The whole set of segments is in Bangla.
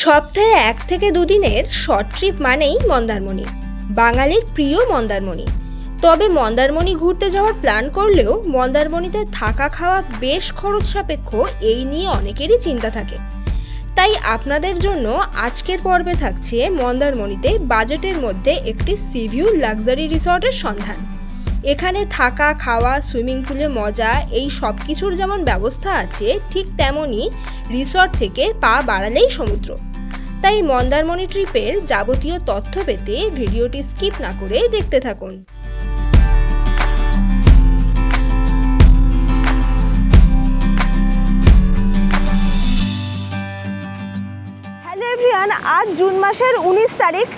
সপ্তাহে 1 থেকে 2 দিনের শর্ট ট্রিপ মানেই মন্দারমণি, বাঙালির প্রিয় মন্দারমণি। তবে মন্দারমণি ঘুরতে যাওয়ার প্ল্যান করলেও মন্দারমণিতে থাকা খাওয়া বেশ খরচ সাপেক্ষ, এই নিয়ে অনেকেরই চিন্তা থাকে। তাই আপনাদের জন্য আজকের পর্বে থাকছে মন্দারমণিতে বাজেটের মধ্যে একটি সিভিউ লাক্সারি রিসর্টের সন্ধান। এখানে থাকা খাওয়া, সুইমিং পুলে মজা, এই সব কিছুর যেমন ব্যবস্থা আছে, ঠিক তেমনই রিসর্ট থেকে পা বাড়ালেই সমুদ্র। তাই মন্দারমণি ট্রিপের যাবতীয় তথ্য পেতে ভিডিওটি স্কিপ না করে দেখতে থাকুন। হ্যালো এভরিওয়ান, আজ জুন মাসের 19 তারিখ।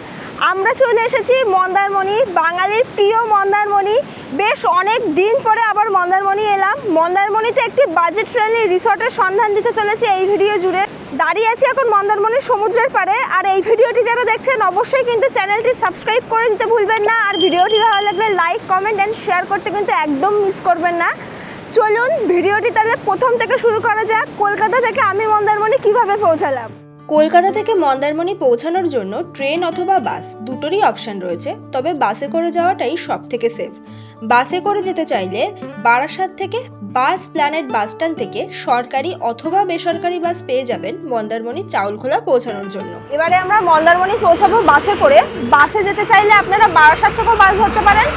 আমরা চলে এসেছি মন্দারমণি, বাঙালির প্রিয় মন্দারমণি। বেশ অনেক দিন পরে আবার মন্দারমণি এলাম। মন্দারমণিতে একটি বাজেট ফ্রেন্ডলি রিসর্টের সন্ধান দিতে চলেছি এই ভিডিও জুড়ে। দাঁড়িয়ে আছি এখন মন্দারমণির সমুদ্রের পাড়ে। আর এই ভিডিওটি যারা দেখছেন অবশ্যই কিন্তু চ্যানেলটি সাবস্ক্রাইব করে দিতে ভুলবেন না। আর ভিডিওটি ভালো লাগলে লাইক, কমেন্ট অ্যান্ড শেয়ার করতে কিন্তু একদম মিস করবেন না। চলুন ভিডিওটি তাহলে প্রথম থেকে শুরু করা যাক। কলকাতা থেকে আমি মন্দারমণি কিভাবে পৌঁছালাম। কলকাতা থেকে মন্দারমণি পৌঁছানোর জন্য ট্রেন অথবা বাস দুটোরই অপশান রয়েছে, তবে বাসে করে যাওয়াটাই সব থেকে সেফ। বাসে করে যেতে চাইলে বারাসাত থেকে বাস প্ল্যানেট বাসস্ট্যান্ড থেকে সরকারি অথবা বেসরকারি বাস পেয়ে যাবেন মন্দারমণি চাউলখোলা পৌঁছানোর জন্য। এবারে আমরা মন্দারমণি পৌঁছাবো বাসে করে। বাসে যেতে চাইলে আপনারা বারাসাত থেকেও বাস ধরতে পারেন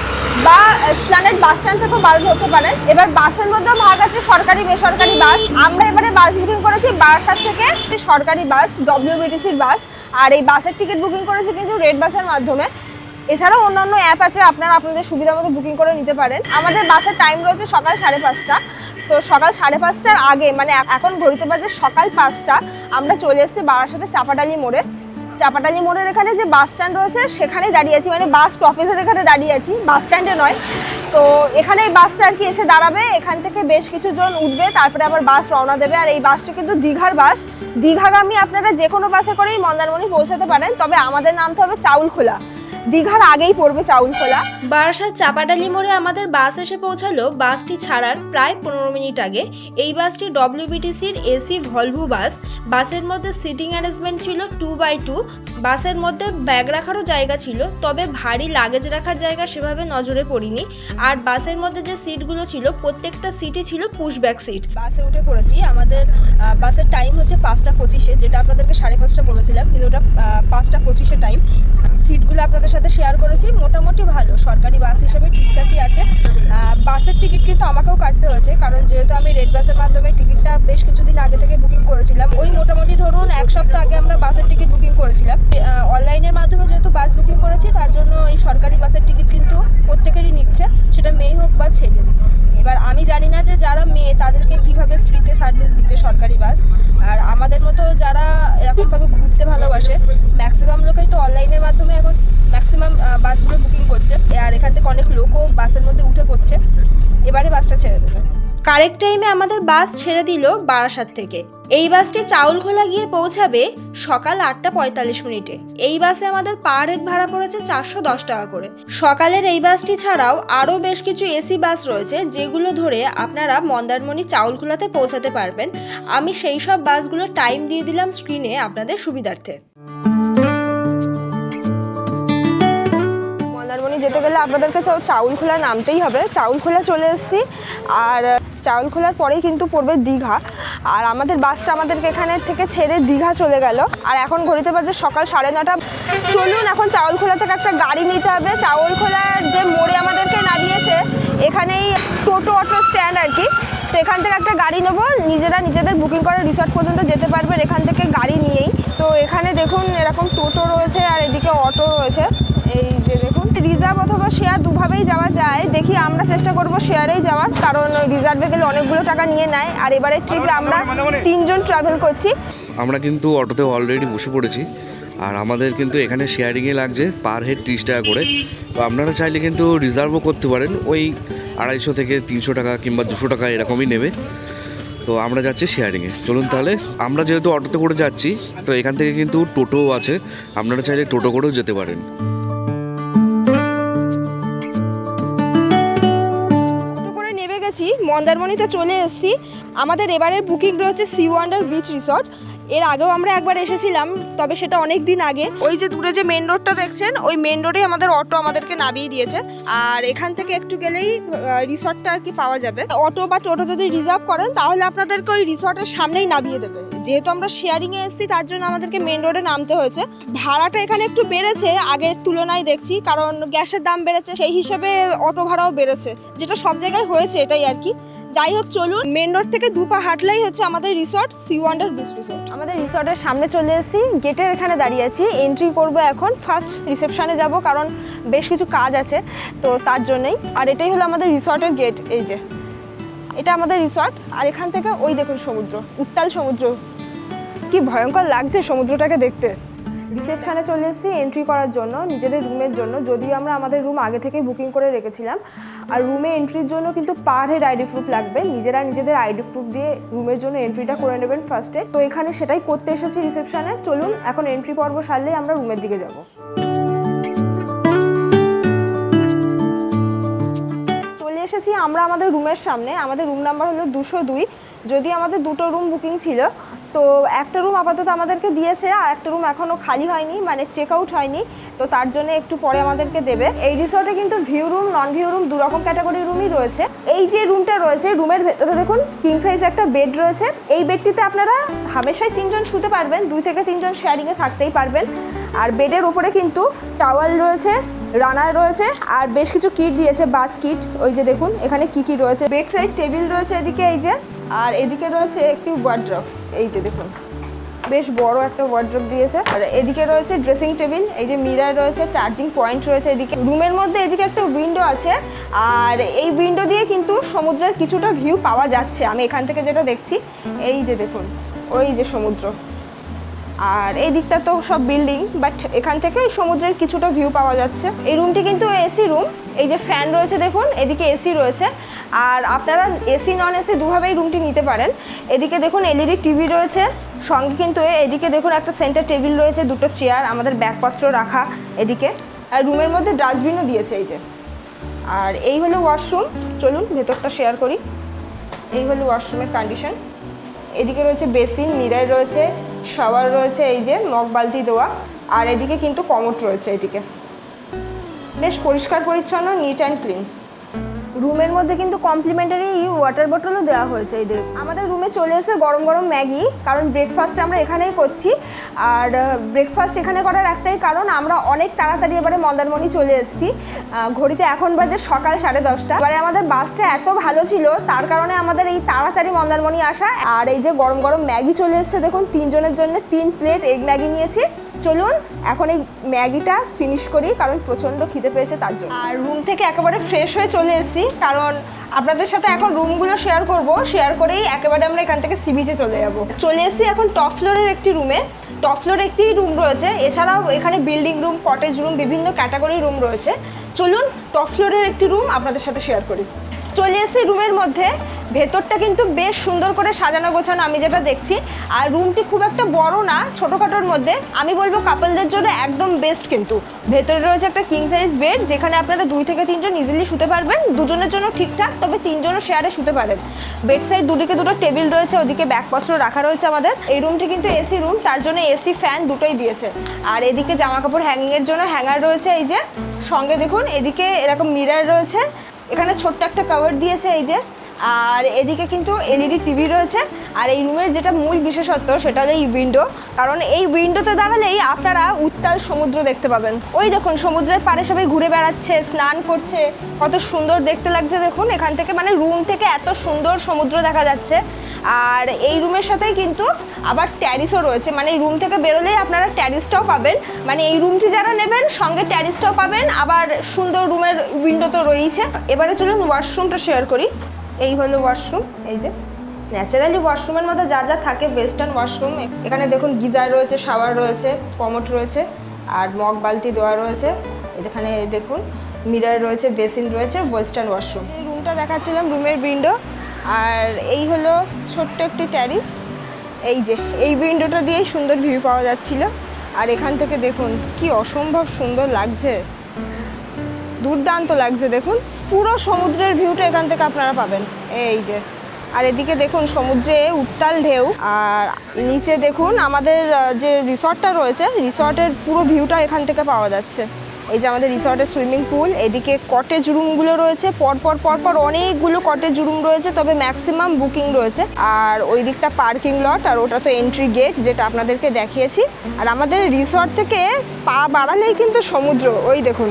বা প্ল্যানেট বাস স্ট্যান্ড থেকেও বাস ধরতে পারেন। এবার বাসের মধ্যেও ভাগ আছে সরকারি বেসরকারি বাস। আমরা এবারে বাস বুকিং করেছি বারাসাত থেকে সরকারি বাস, WBTCর বাস। আর এই বাসের টিকিট বুকিং করেছি কিন্তু রেড বাসের মাধ্যমে। এছাড়াও অন্যান্য অ্যাপ আছে, আপনারা আপনাদের সুবিধা মতো বুকিং করে নিতে পারেন। আমাদের বাসের টাইম রয়েছে সকাল 5:30। তো সকাল 5:30টার আগে, মানে এখন ঘড়িতে বাজে সকাল 5টা, আমরা চলে এসেছি বারাসাতে চাপাডালি মোড়ে। চাপাডালি মোড়ের এখানে যে বাস স্ট্যান্ড রয়েছে সেখানেই দাঁড়িয়ে আছি, মানে বাস স্টপেজের এখানে দাঁড়িয়ে আছি, বাস স্ট্যান্ডে নয়। তো এখানে এই বাসটা আর কি এসে দাঁড়াবে, এখান থেকে বেশ কিছু জন উঠবে, তারপরে আবার বাস রওনা দেবে। আর এই বাসটা কিন্তু দীঘার বাস। দীঘাগামী আপনারা যে কোনো বাসে করেই মন্দারমণি পৌঁছাতে পারেন, তবে আমাদের নামতে হবে চাউলখোলা। দীঘার আগেই পড়বে চাউলখোলা। বারাসাত চাপাডালি মোড়ে আমাদের বাস এসে পৌঁছালো বাসটি ছাড়ার প্রায় 15 মিনিট আগে। এই বাসটি WBTCর এসি ভলভো বাস। বাসের মধ্যে সিটিং অ্যারেঞ্জমেন্ট ছিল 2x2। বাসের মধ্যে ব্যাগ রাখারও জায়গা ছিল, তবে ভারী লাগেজ রাখার জায়গা সেভাবে নজরে পড়িনি। আর বাসের মধ্যে যে সিটগুলো ছিল প্রত্যেকটা সিটই ছিল পুশব্যাক সিট। বাসে উঠে পড়েছি। আমাদের বাসের টাইম হচ্ছে 5:25, যেটা আপনাদেরকে 5:30 বলেছিলাম, কিন্তু ওটা 5:25 টাইম। সিটগুলো আপনাদের সাথে শেয়ার করেছি, মোটামুটি ভালো, সরকারি বাস হিসেবে ঠিকঠাকই আছে। বাসের টিকিট কিন্তু আমাকেও কাটতে হয়েছে, কারণ যেহেতু আমি রেড বাসের মাধ্যমে টিকিটটা বেশ কিছুদিন আগে থেকে বুকিং করেছিলাম। ওই মোটামুটি ধরুন 1 সপ্তাহ আগে আমরা বাসের টিকিট বুকিং করেছিলাম। অনলাইনের মাধ্যমে যেহেতু বাস বুকিং করেছি, তার জন্য এই সরকারি বাসের টিকিট কিন্তু প্রত্যেকেরই নিচ্ছে, সেটা মেয়ে হোক বা ছেলে। এবার আমি জানি না যে যারা মেয়ে তাদেরকে কিভাবে ফ্রিতে সার্ভিস দিচ্ছে সরকারি বাস। আর আমাদের মতো যারা এরকমভাবে ঘুরতে ভালোবাসে, ম্যাক্সিমাম লোকেই তো অনলাইনের মাধ্যমে এখন ম্যাক্সিমাম বাসগুলো বুকিং করছে। আর এখান থেকে অনেক লোকও বাসের মধ্যে উঠে পড়ছে। এবারে বাসটা ছেড়ে দেবে। কারেক্ট টাইমে আমাদের বাস ছেড়ে দিল বারাসাত থেকে। এই বাসটি চাউলখোলা গিয়ে পৌঁছাবে সকাল 8:45। এই বাসে আমাদের পার হেড ভাড়া পড়েছে 410 টাকা করে। সকালের এই বাসটি ছাড়াও আরও বেশ কিছু এসি বাস রয়েছে, যেগুলো ধরে আপনারা মন্দারমণি চাউলখোলাতে পৌঁছাতে পারবেন। আমি সেই সব বাসগুলোর টাইম দিয়ে দিলাম স্ক্রিনে আপনাদের সুবিধার্থে। মন্দারমণি যেতে গেলে আপনাদেরকে তো চাউলখোলা নামতেই হবে। চাউলখোলা চলে এসেছি। আর চাউলখোলার পরেই কিন্তু পড়বে দীঘা। আর আমাদের বাসটা আমাদেরকে এখানে থেকে ছেড়ে দীঘা চলে গেল। আর এখন ঘড়িতে বাজে সকাল 9:30। চলুন এখন চাউলখোলা থেকে একটা গাড়ি নিতে হবে। চাউলখোলার যে মোড়ে আমাদেরকে নামিয়েছে, এখানেই টোটো অটো স্ট্যান্ড আর কি। তো এখান থেকে একটা গাড়ি নেবো, নিজেরা নিজেদের বুকিং করে রিসর্ট পর্যন্ত যেতে পারবেন এখান থেকে গাড়ি নিয়েই। তো এখানে দেখুন এরকম টোটো রয়েছে আর এদিকে অটো রয়েছে। এই যে দেখুন, রিজার্ভ অথবা শেয়ার দুভাবেই যাওয়া যায়। দেখি আমরা চেষ্টা করব শেয়ারেই যাওয়ার, কারণ রিজার্ভে গেলে অনেকগুলো টাকা নিয়ে নেয়। আর এবারে ট্রিপে আমরা 3 জন ট্রাভেল করছি। আমরা কিন্তু অটোতে অলরেডি বসে পড়েছি। আর আমাদের কিন্তু এখানে শেয়ারিংয়ে লাগছে পার হেড 30 টাকা করে। তো আপনারা চাইলে কিন্তু রিজার্ভও করতে পারেন, ওই 250 থেকে 300 টাকা কিংবা 200 টাকা এরকমই নেবে। তো আমরা যাচ্ছি শেয়ারিংয়ে। চলুন তাহলে। আমরা যেহেতু অটোতে করে যাচ্ছি, তো এখান থেকে কিন্তু টোটোও আছে, আপনারা চাইলে টোটো করেও যেতে পারেন। মন্দারমণিতে চলে এসেছি। আমাদের এবারের বুকিং রয়েছে সি ওয়ান্ডার বিচ রিসর্ট। এর আগেও আমরা একবার এসেছিলাম, তবে সেটা অনেক দিন আগে। ওই যে দূরে যে মেন রোডটা দেখছেন, ওই মেন রোডে আমাদের অটো আমাদেরকে নামিয়ে দিয়েছে। আর এখান থেকে একটু গেলেই রিসর্টটা আর কি পাওয়া যাবে। অটো বা টোটো যদি রিজার্ভ করেন তাহলে আপনাদেরকে ওই রিসর্টের সামনেই নামিয়ে দেবে। যেহেতু আমরা শেয়ারিংয়ে এসেছি তার জন্য আমাদেরকে মেন রোডে নামতে হয়েছে। ভাড়াটা এখানে একটু বেড়েছে আগের তুলনায় দেখছি, কারণ গ্যাসের দাম বেড়েছে, সেই হিসেবে অটো ভাড়াও বেড়েছে, যেটা সব জায়গায় হয়েছে এটাই আর কি। যাই হোক, চলুন, মেন রোড থেকে 2 পা হাঁটলেই হচ্ছে আমাদের resort, sea wonder beach resort. আমাদের রিসর্টের সামনে চলে এসেছি, গেটের এখানে দাঁড়িয়ে আছি। এন্ট্রি করব এখন, ফার্স্ট রিসেপশনে যাব, কারণ বেশ কিছু কাজ আছে তো তার জন্যই। আর এটাই হলো আমাদের রিসর্টের গেট, এই যে এটা আমাদের রিসর্ট। আর এখান থেকে ওই দেখুন সমুদ্র, উত্তাল সমুদ্র, কি ভয়ঙ্কর লাগছে সমুদ্রটাকে দেখতে। রিসেপশনে চলে এসেছি এন্ট্রি করার জন্য, নিজেদের রুমের জন্য, যদিও আমরা আমাদের রুম আগে থেকেই বুকিং করে রেখেছিলাম। আর রুমে এন্ট্রির জন্য কিন্তু পার হেড আইডি প্রুফ লাগবে, নিজেরা নিজেদের আইডি প্রুফ দিয়ে রুমের জন্য এন্ট্রিটা করে নেবেন ফার্স্টে। তো এখানে সেটাই করতে এসেছি রিসেপশনে। চলুন, এখন এন্ট্রি পর্ব সারলেই আমরা রুমের দিকে যাব। চলে এসেছি আমরা আমাদের রুমের সামনে। আমাদের রুম নাম্বার হলো 202। যদি আমাদের 2টো রুম বুকিং ছিল, তো একটা রুম আপাতত আমাদেরকে দিয়েছে, আর একটা রুম এখনও খালি হয়নি, মানে চেক আউট হয়নি, তো তার জন্য একটু পরে আমাদেরকে দেবে। এই রিসর্টে কিন্তু view room, non view room 2 রকম ক্যাটাগরি রুমই রয়েছে। এই যে রুমটা রয়েছে, রুমের ভেতরে দেখুন কিং সাইজ একটা বেড রয়েছে। এই বেডটিতে আপনারা হামেশাই 3 জন শুতে পারবেন, 2 থেকে 3 জন শেয়ারিংয়ে থাকতেই পারবেন। আর বেডের উপরে কিন্তু টাওয়াল রয়েছে, রানার রয়েছে, আর বেশ কিছু কিট দিয়েছে, বাথ কিট। ওই যে দেখুন এখানে কি কি রয়েছে, বেড সাইড টেবিল রয়েছে এদিকে, এই যে, আর এদিকে রয়েছে একটি ওয়ার্ড্রপ, এই যে দেখুন বেশ বড় একটা ওয়ার্ড্রপ দিয়েছে। আর এদিকে রয়েছে ড্রেসিং টেবিল, এই যে মিরর রয়েছে, চার্জিং পয়েন্ট রয়েছে এদিকে। রুমের মধ্যে এদিকে একটা উইন্ডো আছে, আর এই উইন্ডো দিয়ে কিন্তু সমুদ্রের কিছুটা ভিউ পাওয়া যাচ্ছে। আমি এখান থেকে যেটা দেখছি, এই যে দেখুন ওই যে সমুদ্র, আর এই দিকটা তো সব বিল্ডিং, বাট এখান থেকে সমুদ্রের কিছুটা ভিউ পাওয়া যাচ্ছে। এই রুমটি কিন্তু এসি রুম, এই যে ফ্যান রয়েছে দেখুন, এদিকে এসি রয়েছে। আর আপনারা এসি নন এসি দুভাবেই রুমটি নিতে পারেন। এদিকে দেখুন এলইডি টিভি রয়েছে, সঙ্গে কিন্তু এদিকে দেখুন একটা সেন্টার টেবিল রয়েছে, 2টো চেয়ার, আমাদের ব্যাগপত্র রাখা এদিকে। আর রুমের মধ্যে ডাস্টবিনও দিয়েছে, এই যে। আর এই হলো ওয়াশরুম, চলুন ভেতরটা শেয়ার করি। এই হলো ওয়াশরুমের কন্ডিশন। এদিকে রয়েছে বেসিন, মিরর রয়েছে, শাওয়ার রয়েছে, এই যে মগ বালতি দেওয়া। আর এদিকে কিন্তু কমোড রয়েছে, এদিকে বেশ পরিষ্কার পরিচ্ছন্ন, নিট অ্যান্ড ক্লিন। রুমের মধ্যে কিন্তু কমপ্লিমেন্টারি ওয়াটার বোতলও দেওয়া হয়েছে এদের। আমাদের রুমে চলে এসে গরম গরম ম্যাগি, কারণ ব্রেকফাস্ট আমরা এখানেই করছি। আর ব্রেকফাস্ট এখানে করার একটাই কারণ, আমরা অনেক তাড়াতাড়ি এবারে মন্দারমণি চলে এসেছি। ঘড়িতে এখন বাজে সকাল 10:30। এবারে আমাদের বাসটা এত ভালো ছিল, তার কারণে আমাদের এই তাড়াতাড়ি মন্দারমণি আসা। আর এই যে গরম গরম ম্যাগি চলে এসেছে দেখুন, 3 জনের জন্য 3 প্লেট এগ ম্যাগি নিয়েছি। চলুন এখন এই ম্যাগিটা ফিনিশ করি, কারণ প্রচণ্ড খিদে পেয়েছে তার জন্য। আর রুম থেকে একেবারে ফ্রেশ হয়ে চলে এসেছি, কারণ আপনাদের সাথে এখন রুমগুলো শেয়ার করব। শেয়ার করেই একেবারে আমরা এখান থেকে সি বিচে চলে যাব। চলে এসেছি এখন টপ ফ্লোরের একটি রুমে। টপ ফ্লোরে একটি রুম রয়েছে, এছাড়াও এখানে বিল্ডিং রুম, কটেজ রুম, বিভিন্ন ক্যাটাগরির রুম রয়েছে। চলুন টপ ফ্লোরের একটি রুম আপনাদের সাথে শেয়ার করি। চলে এসেছি রুমের মধ্যে। ভেতরটা কিন্তু বেশ সুন্দর করে সাজানো গোছানো আমি যেটা দেখছি। আর রুমটি খুব একটা বড় না, ছোটোখাটোর মধ্যে। আমি বলবো কাপলদের জন্য একদম বেস্ট। কিন্তু ভেতরে রয়েছে একটা কিং সাইজ বেড, যেখানে আপনারা 2 থেকে 3 জন ইজিলি শুতে পারবেন। 2 জনের জন্য ঠিকঠাক, তবে 3 জনও শেয়ারে শুতে পারেন। বেড সাইড দুদিকে 2টো টেবিল রয়েছে, ওদিকে ব্যাগপত্র রাখা রয়েছে আমাদের। এই রুমটি কিন্তু এসি রুম, তার জন্য এসি ফ্যান দুটোই দিয়েছে। আর এদিকে জামা কাপড় হ্যাঙ্গিংয়ের জন্য হ্যাঙ্গার রয়েছে, এই যে। সঙ্গে দেখুন এদিকে এরকম মিরর রয়েছে, এখানে ছোট্ট একটা কভার দিয়েছে, এই যে। আর এদিকে কিন্তু এলইডি টিভি রয়েছে। আর এই রুমের যেটা মূল বিশেষত্ব সেটা হলো এই উইন্ডো, কারণ এই উইন্ডোতে দাঁড়ালেই আপনারা উত্তাল সমুদ্র দেখতে পাবেন। ওই দেখুন সমুদ্রের পাড়ে সবাই ঘুরে বেড়াচ্ছে, স্নান করছে, কত সুন্দর দেখতে লাগছে দেখুন এখান থেকে। মানে রুম থেকে এত সুন্দর সমুদ্র দেখা যাচ্ছে। আর এই রুমের সাথেই কিন্তু আবার ট্যারিসও রয়েছে, মানে এই রুম থেকে বেরোলেই আপনারা ট্যারিসটাও পাবেন। মানে এই রুমটি যারা নেবেন সঙ্গে ট্যারিসটাও পাবেন, আবার সুন্দর রুমের উইন্ডো তো রয়েছে। এবারে চলুন ওয়াশরুমটা শেয়ার করি। এই হলো ওয়াশরুম, এই যে। ন্যাচারালি ওয়াশরুমের মধ্যে যা যা থাকে ওয়েস্টার্ন ওয়াশরুম। এখানে দেখুন গিজার রয়েছে, শাওয়ার রয়েছে, কমোড রয়েছে, আর মগ বালতি দেওয়া রয়েছে। এখানে দেখুন মিরর রয়েছে, বেসিন রয়েছে, ওয়েস্টার্ন ওয়াশরুম। এই রুমটা দেখাচ্ছিলাম, রুমের উইন্ডো। আর এই হলো ছোট্ট একটি ট্যারিস, এই যে। এই উইন্ডোটা দিয়েই সুন্দর ভিউ পাওয়া যাচ্ছিল। আর এখান থেকে দেখুন কি অসম্ভব সুন্দর লাগছে, দুর্দান্ত লাগছে দেখুন। পুরো সমুদ্রের ভিউটা এখান থেকে আপনারা পাবেন, এই যে। আর এদিকে দেখুন সমুদ্রে উত্তাল ঢেউ, আর নিচে দেখুন আমাদের যে রিসর্টটা রয়েছে, রিসর্টের পুরো ভিউটা এখান থেকে পাওয়া যাচ্ছে। এই যে আমাদের রিসর্টের সুইমিং পুল, এদিকে কটেজ রুমগুলো রয়েছে, পরপর অনেকগুলো কটেজ রুম রয়েছে, তবে ম্যাক্সিমাম বুকিং রয়েছে। আর ওই দিকটা পার্কিং লট, আর ওটা তো এন্ট্রি গেট যেটা আপনাদেরকে দেখিয়েছি। আর আমাদের রিসর্ট থেকে পা বাড়ালেই কিন্তু সমুদ্র, ওই দেখুন।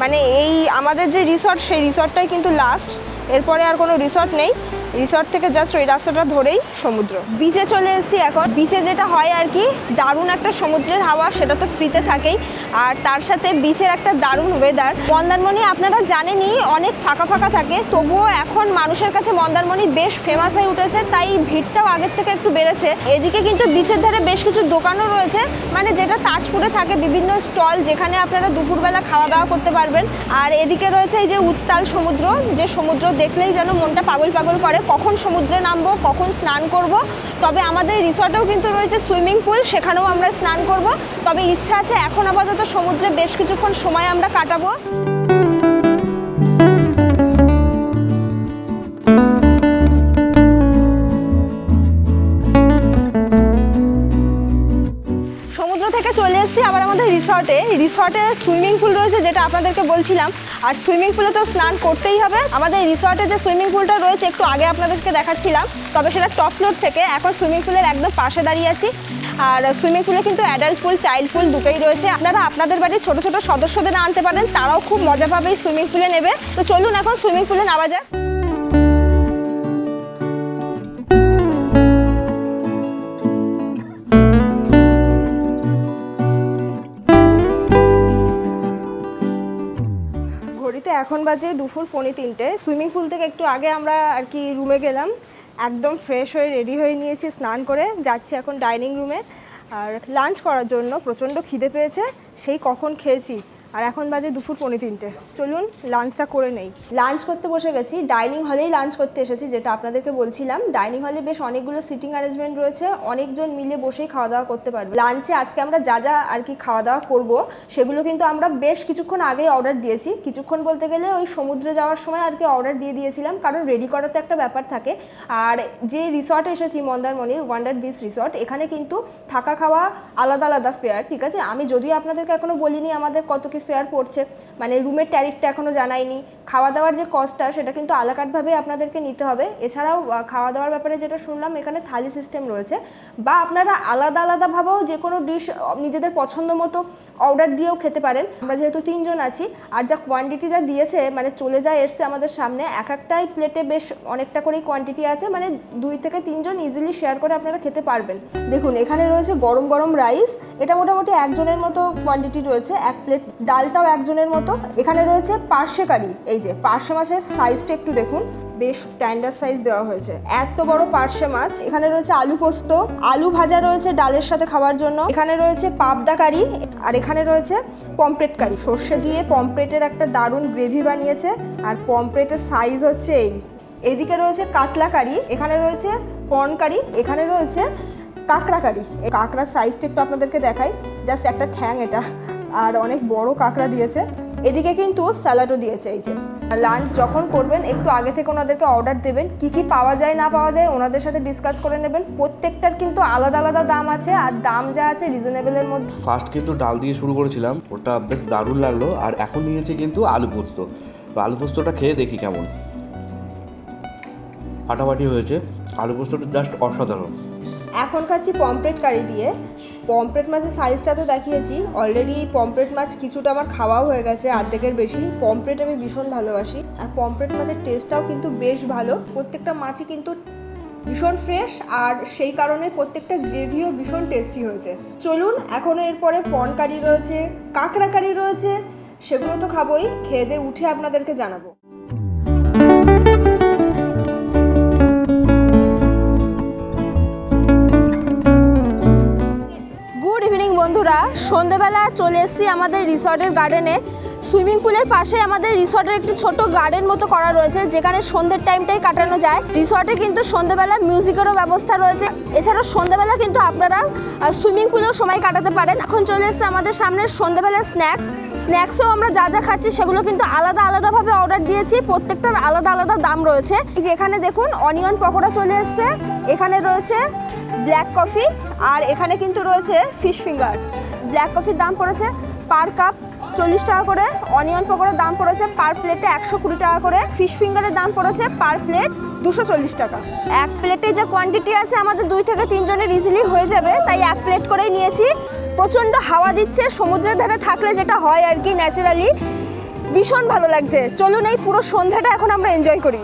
মানে এই আমাদের যে রিসর্ট, সেই রিসর্টটাই কিন্তু লাস্ট, এরপরে আর কোনো রিসর্ট নেই। রিসর্ট থেকে জাস্ট ওই রাস্তাটা ধরেই সমুদ্র। বিচে চলে এসেছি এখন। বিচে যেটা হয় আর কি, দারুণ একটা সমুদ্রের হাওয়া, সেটা তো ফ্রিতে থাকেই, আর তার সাথে বিচের একটা দারুণ ওয়েদার। মন্দারমণি আপনারা জানেনই অনেক ফাঁকা থাকে, তবুও এখন মানুষের কাছে মন্দারমণি বেশ ফেমাস হয়ে উঠেছে, তাই ভিড়টাও আগের থেকে একটু বেড়েছে। এদিকে কিন্তু বিচের ধারে বেশ কিছু দোকানও রয়েছে, মানে যেটা তাজপুরে থাকে, বিভিন্ন স্টল, যেখানে আপনারা দুপুরবেলা খাওয়া দাওয়া করতে পারবেন। আর এদিকে রয়েছে এই যে উত্তাল সমুদ্র, যে সমুদ্র দেখলেই যেন মনটা পাগল করে, কখন সমুদ্রে নামবো, কখন স্নান করব। তবে আমাদের রিসর্টেও কিন্তু রয়েছে সুইমিং পুল, সেখানেও আমরা স্নান করব। তবে ইচ্ছা আছে এখন আপাতত সমুদ্রে বেশ কিছুক্ষণ সময় আমরা কাটাবো। সমুদ্র থেকে চলে এসেছি আবার আমাদের রিসর্টে সুইমিং পুল রয়েছে, যেটা আপনাদেরকে বলছিলাম। আর সুইমিং পুলে তো স্নান করতেই হবে। আমাদের রিসর্টে যে সুইমিং পুলটা রয়েছে একটু আগে আপনাদেরকে দেখাচ্ছিলাম, তবে সেটা টপ ফ্লোর থেকে। এখন সুইমিং পুলের একদম পাশে দাঁড়িয়ে আছি। আর সুইমিং পুলে কিন্তু অ্যাডাল্ট পুল, চাইল্ড পুল দুটোই রয়েছে। আপনারা আপনাদের বাড়ির ছোট ছোট সদস্যদের আনতে পারেন, তারাও খুব মজা পাবে এই সুইমিং পুলে নেবে। তো চলুন এখন সুইমিং পুলে নামা যাক। ঘড়িতে এখন বাজে দুপুর 2:45। সুইমিং পুল থেকে একটু আগে আমরা আর কি রুমে গেলাম, একদম ফ্রেশ হয়ে রেডি হয়ে নিয়েছি, স্নান করে যাচ্ছি এখন ডাইনিং রুমে আর লাঞ্চ করার জন্য। প্রচণ্ড খিদে পেয়েছে, সেই কখন খেয়েছি, আর এখন বাজে দুপুর 2:45। চলুন লাঞ্চটা করে নেই। লাঞ্চ করতে বসে গেছি, ডাইনিং হলেই লাঞ্চ করতে এসেছি, যেটা আপনাদেরকে বলছিলাম। ডাইনিং হলে বেশ অনেকগুলো সিটিং অ্যারেঞ্জমেন্ট রয়েছে, অনেকজন মিলে বসেই খাওয়া দাওয়া করতে পারবে। লাঞ্চে আজকে আমরা যা আর কি খাওয়া দাওয়া করব, সেগুলো কিন্তু আমরা বেশ কিছুক্ষণ আগেই অর্ডার দিয়েছি। কিছুক্ষণ বলতে গেলে ওই সমুদ্রে যাওয়ার সময় আর কি অর্ডার দিয়ে দিয়েছিলাম, কারণ রেডি করার তো একটা ব্যাপার থাকে। আর যে রিসর্টে এসেছি মন্দারমণির ওয়ান্ডার বিচ রিসর্ট, এখানে কিন্তু থাকা খাওয়া আলাদা ফেয়ার, ঠিক আছে। আমি যদিও আপনাদেরকে এখনো বলিনি আমাদের কত কি ফেয়ার পড়ছে, মানে রুমের ট্যারিফটা এখনও জানাইনি। খাওয়া দাওয়ার যে কস্টটা, সেটা কিন্তু আলাকাটভাবে আপনাদেরকে নিতে হবে। এছাড়াও খাওয়া দাওয়ার ব্যাপারে যেটা শুনলাম, এখানে থালি সিস্টেম রয়েছে, বা আপনারা আলাদাভাবেও যে কোনো ডিশ নিজেদের পছন্দ মতো অর্ডার দিয়েও খেতে পারেন। আমরা যেহেতু 3 জন আছি, আর যা কোয়ান্টিটি যা দিয়েছে, মানে চলে যায় এসছে আমাদের সামনে, একটাই প্লেটে বেশ অনেকটা করেই কোয়ান্টিটি আছে, মানে 2 থেকে 3 জন ইজিলি শেয়ার করে আপনারা খেতে পারবেন। দেখুন এখানে রয়েছে গরম রাইস, এটা মোটামুটি একজনের মতো কোয়ান্টিটি রয়েছে, 1 প্লেট। ডালটাও একজনের মতো। এখানে রয়েছে পার্শে কারি, এই যে পার্শে মাছের সাইজটা একটু দেখুন, বেশ স্ট্যান্ডার্ড সাইজ দেওয়া হয়েছে, এত বড় পার্শে মাছ। এখানে রয়েছে আলু পোস্ত, আলু ভাজা রয়েছে ডালের সাথে খাওয়ার জন্য। এখানে রয়েছে পাবদা কারি, আর এখানে রয়েছে পমফ্রেট কারি। সর্ষে দিয়ে পমফ্রেটের একটা দারুণ গ্রেভি বানিয়েছে, আর পমফ্রেটের সাইজ হচ্ছে এই। এদিকে রয়েছে কাতলা কারি, এখানে রয়েছে পন কারি, এখানে রয়েছে কাঁকড়া কারি। এই কাঁকড়ার সাইজটা একটু আপনাদেরকে দেখাই, জাস্ট একটা ঠ্যাং এটা, আর অনেক বড় কাঁকড়া দিয়েছে। এদিকে কিন্তু স্যালাডও দিয়েছে। এই যে লাঞ্চ যখন করবেন একটু আগে থেকে ওনাদেরকে অর্ডার দেবেন, কি পাওয়া যায় না পাওয়া যায় ওনাদের সাথে ডিসকাস করে নেবেন। প্রত্যেকটার কিন্তু আলাদা দাম আছে, আর দাম যা আছে রিজনেবলের মধ্যে। ফার্স্ট কিন্তু ডাল দিয়ে শুরু করেছিলাম, ওটা বেশ দারুণ লাগলো। আর এখন নিয়েছি কিন্তু আলু পোস্ত। তো আলু পোস্তটা খেয়ে দেখি কেমন। ফাটাফাটি হয়েছে, আলু পোস্তটা জাস্ট অসাধারণ। এখন খাচ্ছি পমফ্রেট কারি দিয়ে। পমফ্রেট মাছের সাইজটা তো দেখিয়েছি অলরেডি। পমফ্রেট মাছ কিছুটা আমার খাওয়াও হয়ে গেছে, অর্ধেকের বেশি। পমফ্রেট আমি ভীষণ ভালোবাসি, আর পমফ্রেট মাছের টেস্টটাও কিন্তু বেশ ভালো। প্রত্যেকটা মাছই কিন্তু ভীষণ ফ্রেশ, আর সেই কারণে প্রত্যেকটা গ্রেভিও ভীষণ টেস্টি হয়েছে। চলুন এখনও এরপরে পন কারি রয়েছে, কাঁকড়া কারি রয়েছে, সেগুলো তো খাবোই। খেয়ে দিয়ে উঠে আপনাদেরকে জানাবো। বন্ধুরা, সন্ধেবেলা চলে এসেছি আমাদের রিসর্টের গার্ডেনে। সুইমিং পুলের পাশে আমাদের রিসর্টের একটি ছোট গার্ডেন মতো করা রয়েছে, যেখানে সন্ধ্যের টাইমটাই কাটানো যায়। রিসর্টে কিন্তু সন্ধ্যেবেলা মিউজিকেরও ব্যবস্থা রয়েছে। এছাড়াও সন্ধ্যেবেলা কিন্তু আপনারা সুইমিং পুলেও সময় কাটাতে পারেন। এখন চলে এসেছে আমাদের সামনে সন্ধ্যেবেলা স্ন্যাক্সেও আমরা যা যা খাচ্ছি সেগুলো কিন্তু আলাদা আলাদাভাবে অর্ডার দিয়েছি, প্রত্যেকটার আলাদা আলাদা দাম রয়েছে। এই যে এখানে দেখুন অনিয়ন পকোড়া চলে এসেছে, এখানে রয়েছে ব্ল্যাক কফি, আর এখানে কিন্তু রয়েছে ফিশ ফিঙ্গার। ব্ল্যাক কফির দাম পড়েছে পার কাপ 40 টাকা করে, অনিয়ন পকোড়ার দাম পড়েছে পার প্লেটে 120 টাকা করে, ফিশ ফিঙ্গারের দাম পড়েছে পার প্লেট 240 টাকা। এক প্লেটে যে কোয়ান্টিটি আছে আমাদের 2 থেকে 3 জনের ইজিলি হয়ে যাবে, তাই এক প্লেট করেই নিয়েছি। প্রচণ্ড হাওয়া দিচ্ছে, সমুদ্রের ধারে থাকলে যেটা হয় আর কি ন্যাচারালি, ভীষণ ভালো লাগছে। চলুন এই পুরো সন্ধ্যাটা এখন আমরা এনজয় করি।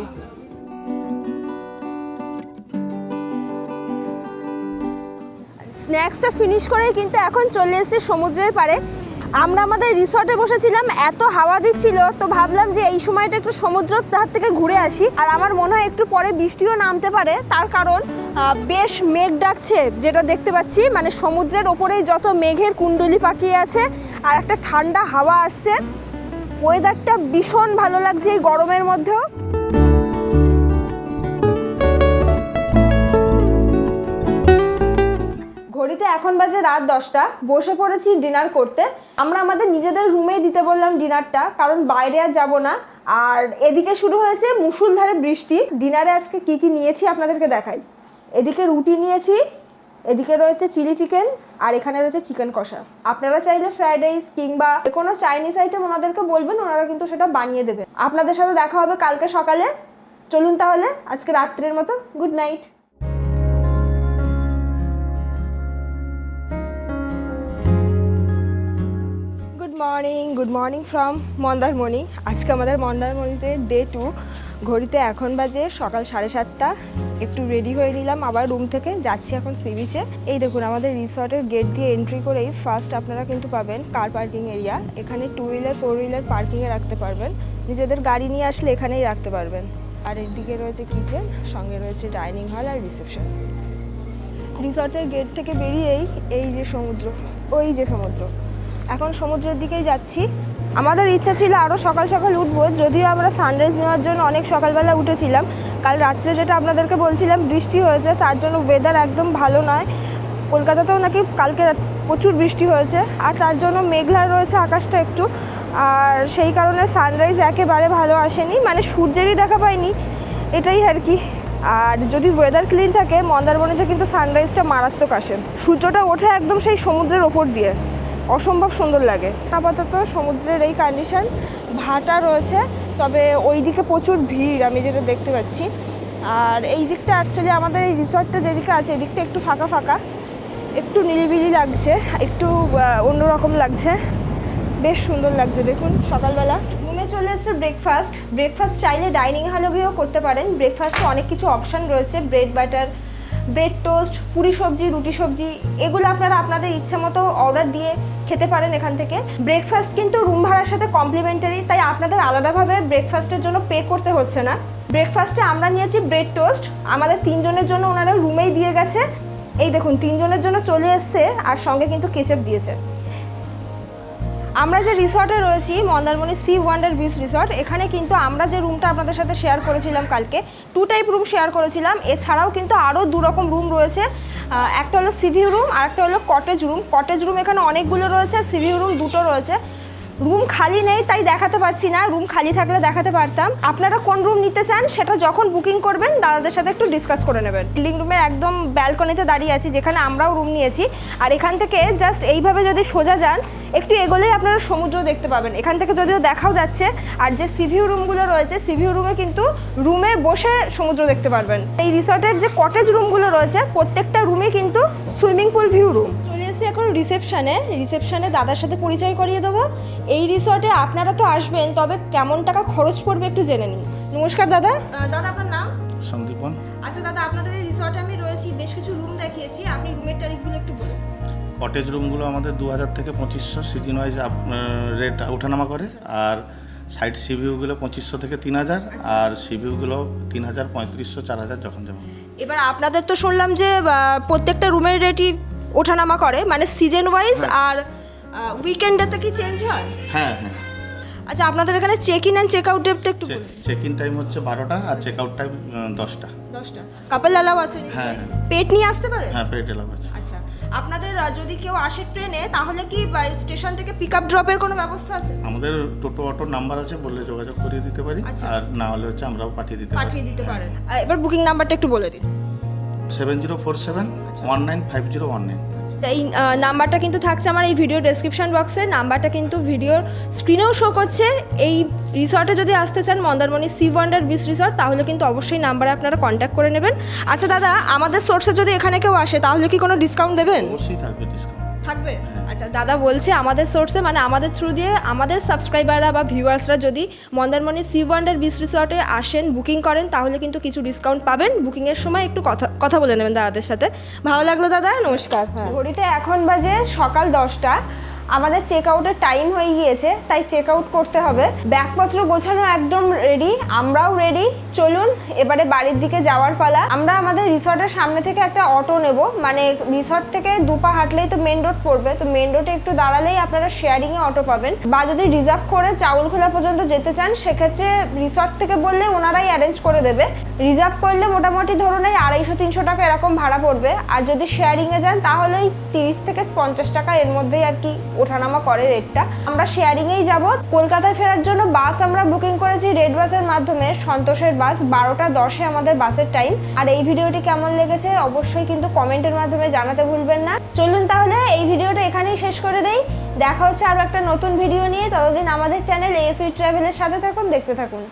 স্ন্যাক্সটা ফিনিশ করে কিন্তু এখন চলে এসেছি সমুদ্রের পাড়ে। আমরা আমাদের রিসর্টে বসেছিলাম, এত হাওয়া দিচ্ছিল, তো ভাবলাম যে এই সময়টা একটু সমুদ্রের ধার থেকে ঘুরে আসি। আর আমার মনে হয় একটু পরে বৃষ্টিও নামতে পারে, তার কারণ বেশ মেঘ ডাকছে, যেটা দেখতে পাচ্ছি। মানে সমুদ্রের ওপরেই যত মেঘের কুণ্ডলি পাকিয়ে আছে, আর একটা ঠান্ডা হাওয়া আসছে। ওয়েদারটা ভীষণ ভালো লাগছে এই গরমের মধ্যেও। ঘড়িতে এখন বাজে রাত 10টা, বসে পড়েছি ডিনার করতে। আমরা আমাদের নিজেদের রুমেই দিতে বললাম ডিনারটা, কারণ বাইরে আর যাবো না। আর এদিকে শুরু হয়েছে মুষলধারে বৃষ্টি। ডিনারে আজকে কি কি নিয়েছি আপনাদেরকে দেখাই। এদিকে রুটি নিয়েছি, এদিকে রয়েছে চিলি চিকেন, আর এখানে রয়েছে চিকেন কষা। আপনারা চাইলে ফ্রাইড রাইস কিংবা কোনো চাইনিজ আইটেম ওনাদেরকে বলবেন, ওনারা কিন্তু সেটা বানিয়ে দেবে। আপনাদের সাথে দেখা হবে কালকে সকালে। চলুন তাহলে আজকে রাত্রের মতো good night. Good morning from Mandarmani. আজকে আমাদের মন্দারমণিতে ডে 2। ঘড়িতে এখন বাজে সকাল 7:30। একটু রেডি হয়ে নিলাম, আবার রুম থেকে যাচ্ছি এখন সি বিচে। এই দেখুন আমাদের রিসর্টের গেট দিয়ে এন্ট্রি করেই ফার্স্ট আপনারা কিন্তু পাবেন কার পার্কিং এরিয়া। এখানে 2 হুইলার 4 হুইলার পার্কিংয়ে রাখতে পারবেন, নিজেদের গাড়ি নিয়ে আসলে এখানেই রাখতে পারবেন। আর এদিকে রয়েছে কিচেন, সঙ্গে রয়েছে ডাইনিং হল আর রিসেপশন। রিসর্টের গেট থেকে বেরিয়েই এই যে সমুদ্র, ওই যে সমুদ্র। এখন সমুদ্রের দিকেই যাচ্ছি। আমাদের ইচ্ছা ছিল আরও সকাল সকাল উঠবো, যদিও আমরা সানরাইজ নেওয়ার জন্য অনেক সকালবেলা উঠেছিলাম। কাল রাত্রে যেটা আপনাদেরকে বলছিলাম বৃষ্টি হয়েছে, তার জন্য ওয়েদার একদম ভালো নয়। কলকাতাতেও নাকি কালকে প্রচুর বৃষ্টি হয়েছে, আর তার জন্য মেঘলা রয়েছে আকাশটা একটু। আর সেই কারণে সানরাইজ একেবারে ভালো আসেনি, মানে সূর্যেরই দেখা পাইনি, এটাই আর কি। আর যদি ওয়েদার ক্লিন থাকে মন্দারমণিতে কিন্তু সানরাইজটা মারাত্মক আসে। সূর্যটা ওঠে একদম সেই সমুদ্রের ওপর দিয়ে, অসম্ভব সুন্দর লাগে। আপাতত সমুদ্রের এই কন্ডিশন, ভাটা রয়েছে, তবে ওই দিকে প্রচুর ভিড় আমি যেটা দেখতে পাচ্ছি। আর এই দিকটা অ্যাকচুয়ালি আমাদের এই রিসর্টটা যেদিকে আছে এদিকটা একটু ফাঁকা ফাঁকা, একটু নিরিবিলি লাগছে, একটু অন্যরকম লাগছে, বেশ সুন্দর লাগছে। দেখুন সকালবেলা রুমে চলে এসছে ব্রেকফাস্ট চাইলে ডাইনিং হলে গিয়েও করতে পারেন। ব্রেকফাস্টে অনেক কিছু অপশান রয়েছে, bread butter, bread toast, Puri সবজি, রুটি সবজি, এগুলো আপনারা আপনাদের ইচ্ছা মতো অর্ডার দিয়ে খেতে পারেন এখান থেকে। ব্রেকফাস্ট কিন্তু রুম ভাড়ার সাথে কমপ্লিমেন্টারি, তাই আপনাদের আলাদাভাবে ব্রেকফাস্টের জন্য পে করতে হচ্ছে না। ব্রেকফাস্টে আমরা নিয়েছি ব্রেড টোস্ট, আমাদের 3 জনের জন্য ওনারা রুমেই দিয়ে গেছে। এই দেখুন 3 জনের জন্য চলে এসছে, আর সঙ্গে কিন্তু কেচাপ দিয়েছে। আমরা যে রিসর্টে রয়েছি Mandarmani sea wonder beach resort, এখানে কিন্তু আমরা যে রুমটা আপনাদের সাথে শেয়ার করেছিলাম কালকে, 2 টাইপ রুম শেয়ার করেছিলাম। এছাড়াও কিন্তু আরও 2 রকম রুম রয়েছে, একটা হলো সিভিউ রুম আর একটা হলো কটেজ রুম। কটেজ রুম এখানে অনেকগুলো রয়েছে, সিভিউ রুম 2টো রয়েছে। রুম খালি নেই তাই দেখাতে পাচ্ছি না, রুম খালি থাকলে দেখাতে পারতাম। আপনারা কোন রুম নিতে চান সেটা যখন বুকিং করবেন দাদাদের সাথে একটু ডিসকাস করে নেবেন। লিভিং রুমের একদম ব্যালকনিতে দাঁড়িয়ে আছি, যেখানে আমরাও রুম নিয়েছি। আর এখান থেকে জাস্ট এইভাবে যদি সোজা যান একটু এগোলেই আপনারা সমুদ্র দেখতে পাবেন। এখান থেকে যদিও দেখাও যাচ্ছে। আর যে সিভিউ রুমগুলো রয়েছে, সিভিউ রুমে কিন্তু রুমে বসে সমুদ্র দেখতে পারবেন। এই রিসর্টের যে কটেজ রুমগুলো রয়েছে প্রত্যেকটা রুমে কিন্তু সুইমিং পুল ভিউ রুম। চলে এসেছি এখন রিসেপশনে দাদার সাথে পরিচয় করিয়ে দেবো। এই রিসর্টে আপনারা তো আসবেন, তবে কেমন টাকা খরচ পড়বে একটু জেনে নিন। নমস্কার দাদা। দাদা আপনার নাম? সন্দীপন। আচ্ছা দাদা, আপনাদের এই রিসর্টে আমি রয়েছি, বেশ কিছু রুম দেখিয়েছি, আপনি রুমের তারিখগুলো একটু বলুন। কটেজ রুমগুলো আমাদের 2000 থেকে 2500 সিজন ওয়াইজ রেট ওঠানামা করে। আর সাইড সিভিউগুলো 2500 থেকে 3000, আর সিভিউগুলো 3000, 3500, 4000 যখন যেমন। এবার আপনাদের তো শুনলাম যে প্রত্যেকটা রুমের রেটই ওঠানামা করে, মানে সিজন ওয়াইজ। আর উইকেন্ডে তো কি চেঞ্জ হয়? হ্যাঁ হ্যাঁ। আচ্ছা, আপনাদের এখানে check in and check out ডেটটা একটু বলুন। চেক ইন টাইম হচ্ছে 12টা আর চেক আউট টাইম 10টা। 10টা। কাপল অ্যালাউ আছে হ্যাঁ নিশ্চয়ই? হ্যাঁ পেট নিয়ে আসতে পারে? হ্যাঁ, পেট এলাও আছে। আচ্ছা, আপনাদের যদি কেউ আসে ট্রেনে তাহলে কি স্টেশন থেকে পিক আপ ড্রপের কোনো ব্যবস্থা আছে? আমাদের টোটো অটোর নাম্বার আছে, বললে যোগাযোগ করিয়ে দিতে পারি, আচ্ছা। আর না হলে হচ্ছে আমরাও পাঠিয়ে দিতে পারি। পাঠিয়ে দিতে পারেন। এবার বুকিং নাম্বারটা একটু বলে দিন। 7047195019। এই নাম্বারটা কিন্তু থাকছে আমার এই ভিডিও ডেসক্রিপশন বক্সে, নাম্বারটা কিন্তু ভিডিওর স্ক্রিনেও শো করছে। এই রিসর্টে যদি আসতে চান Mandarmani sea wonder beach resort, তাহলে কিন্তু অবশ্যই নাম্বারে আপনারা কন্ট্যাক্ট করে নেবেন। আচ্ছা দাদা, আমাদের সোর্সে যদি এখানে কেউ আসে তাহলে কি কোনো ডিসকাউন্ট দেবেন? অবশ্যই থাকবে ডিসকাউন্ট। থাকবে? আচ্ছা, দাদা বলছে আমাদের সোর্সে মানে আমাদের থ্রু দিয়ে আমাদের সাবস্ক্রাইবাররা বা ভিউয়ার্সরা যদি মন্দারমণি সি ওয়ান্ডার বিচ রিসর্টে আসেন, বুকিং করেন, তাহলে কিন্তু কিছু ডিসকাউন্ট পাবেন। বুকিংয়ের সময় একটু কথা বলে নেবেন দাদাদের সাথে। ভালো লাগলো দাদা, নমস্কার। হ্যাঁ, ঘড়িতে এখন বাজে সকাল 10টা। আমাদের চেক আউটের টাইম হয়ে গিয়েছে, তাই চেক আউট করতে হবে। ব্যাগপত্র গোছানো একদম রেডি, আমরাও রেডি। চলুন এবারে বাড়ির দিকে যাওয়ার পালা। আমরা আমাদের রিসর্টের সামনে থেকে একটা অটো নেব, মানে রিসর্ট থেকে 2 পা হাঁটলেই তো মেন রোড পড়বে, তো মেন রোডে একটু দাঁড়ালেই আপনারা শেয়ারিংয়ে অটো পাবেন। বা যদি রিজার্ভ করে চাউলখোলা পর্যন্ত যেতে চান সেক্ষেত্রে রিসর্ট থেকে বললে ওনারাই অ্যারেঞ্জ করে দেবে। রিজার্ভ করলে মোটামুটি ধরুন এই 250-300 টাকা এরকম ভাড়া পড়বে। আর যদি শেয়ারিংয়ে যান তাহলে ওই 30 থেকে 50 টাকা এর মধ্যেই আর কি ওঠানামা করে রেটটা। আমরা শেয়ারিংয়েই যাব। কলকাতায় ফেরার জন্য বাস আমরা বুকিং করেছি রেড বাসের মাধ্যমে, সন্তোষের বাস। 12টা 10-এ আমাদের বাসের টাইম। আর এই ভিডিওটি কেমন লেগেছে অবশ্যই কিন্তু কমেন্টের মাধ্যমে জানাতে ভুলবেন না। চলুন তাহলে এই ভিডিওটা এখানেই শেষ করে দেই। দেখা হচ্ছে আরও একটা নতুন ভিডিও নিয়ে। ততদিন আমাদের চ্যানেল এ সুইট ট্রাভেলের সাথে থাকুন, দেখতে থাকুন।